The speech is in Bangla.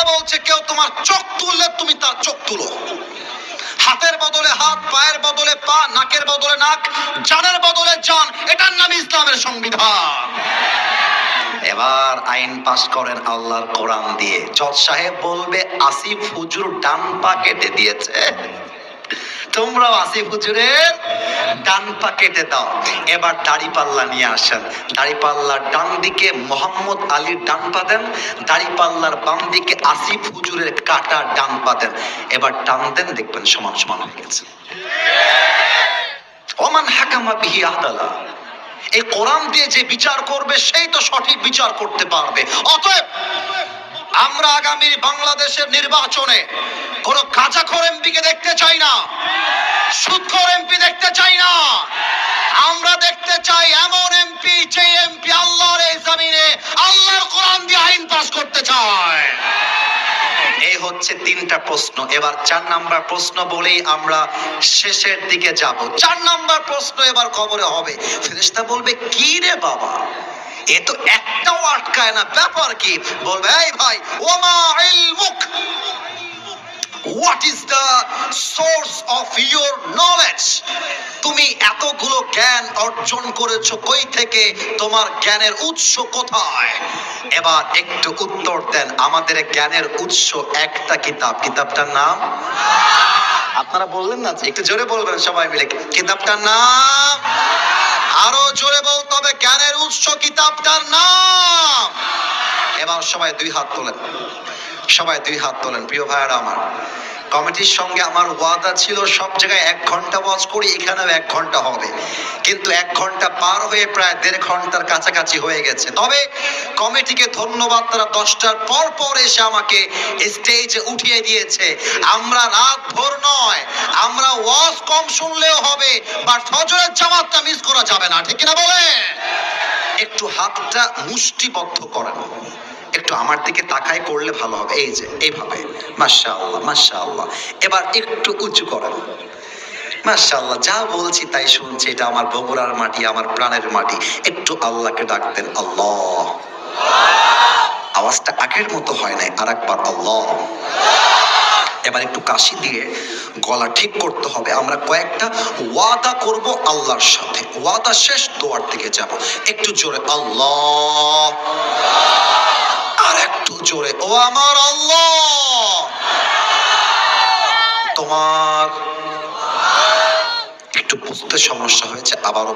আল্লাহ বলছে কেউ তোমার চোখ তুললে তুমি তার চোখ তুলো। হাতের বদলে হাত, পায়ের বদলে পা, নাকের বদলে নাক, জানের বদলে জান, এটার নাম ইসলামের সংবিধান। এবার আইন পাস করেন আল্লাহর কোরআন দিয়ে। জজ সাহেব বলবে আসিফ হুজুর ডান পা কেটে দিয়েছে, তোমরাও আসিফ হুজুরের ডান পা কেটে দাও। এবার দাড়িপাল্লা নিয়ে আসেন, দাড়িপাল্লার ডান দিকে মোহাম্মদ আলীর ডান পা দেন, দাড়িপাল্লার বাম দিকে আসিফ হুজুরের কাটা ডান পা দেন। এবার টান দেন, দেখবেন সমান সমান হয়ে গেছে। ওমান হাকামা বিহি আদালা, এই কোরআন দিয়ে যে বিচার করবে সেই তো সঠিক বিচার করতে পারবে। অতএব আমরা আগামী বাংলাদেশের নির্বাচনে কোন গাঁজাখোর এমপিকে দেখতে চাই না, সুদখোর এমপি দেখতে চাই না। আমরা দেখতে চাই এমন এমপি যে এমপি আল্লাহর এই জমিনে আল্লাহর কোরআন দিয়ে আইন পাস করতে চায়। এই হচ্ছে তিনটা প্রশ্ন। এবার 4 নাম্বার প্রশ্ন বলেই আমরা শেষের দিকে যাব। 4 নাম্বার প্রশ্ন এবার কবরে হবে। ফেরেশতা বলবে কি রে বাবা, এ তো একটাও আটকায় না, ব্যাপার কি? বলবে এই ভাই, ওমা ইলমুক, what is the source of your knowledge? তুমি এতগুলো জ্ঞান অর্জন করেছো কই থেকে, তোমার জ্ঞানের উৎস কোথায়? এবার একটু উত্তর দেন। আমাদের জ্ঞানের উৎস একটা কিতাব, কিতাবটার নাম, আপনারা বললেন না, একটু জোরে বলবেন সবাই মিলে, কিতাবটার নাম, আরো জোরে বলতে হবে, জ্ঞানের উৎস কিতাবটার নাম। এবার সবাই 2 হাত তোলেন, সবাই 2 হাত তোলেন। প্রিয় ভাইরা আমার, কমিটির সঙ্গে আমার ওয়াদা ছিল সব জায়গায় 1 ঘন্টা ওয়াজ করি, এখানেও 1 ঘন্টা হবে, কিন্তু 1 ঘন্টা পার হয়ে প্রায় 1.5 ঘন্টার কাছাকাছি হয়ে গেছে। তবে কমিটিকে ধন্যবাদ, তারা 10টার পর পর এসে আমাকে স্টেজে উঠিয়ে দিয়েছে। আমরা রাত ভোর নয়, আমরা ওয়াজ কম শুনলেও হবে, বাট ফজরের জামাতটা মিস করা যাবে না, ঠিক কিনা বলেন? একটু হাতটা মুষ্টিবদ্ধ করেন, একটু আমার দিকে তাকায় করলে ভালো হবে। এই যে এইভাবে, মাশাআল্লাহ মাশাআল্লাহ। এবার একটু উঁচু করেন, মাশাআল্লাহ। যা বলছি তাই শুনছি, এটা আমার বগুড়ার মাটি, আমার প্রাণের মাটি। একটু আল্লাহকে ডাকতেন, আল্লাহ। আওয়াজটা আগের মতো হয় নাই, আরেকবার আল্লাহ। এবার একটু কাশি দিয়ে গলা ঠিক করতে হবে। আমরা কয়েকটা ওয়াদা করব আল্লাহর সাথে, ওয়াদা শেষ দোয়ার দিকে যাব। একটু জোরে আল্লাহ, আর একটু জোরে, ও আমার আল্লাহ, তোমার, একটু বুঝতে সমস্যা হয়েছে, আবারও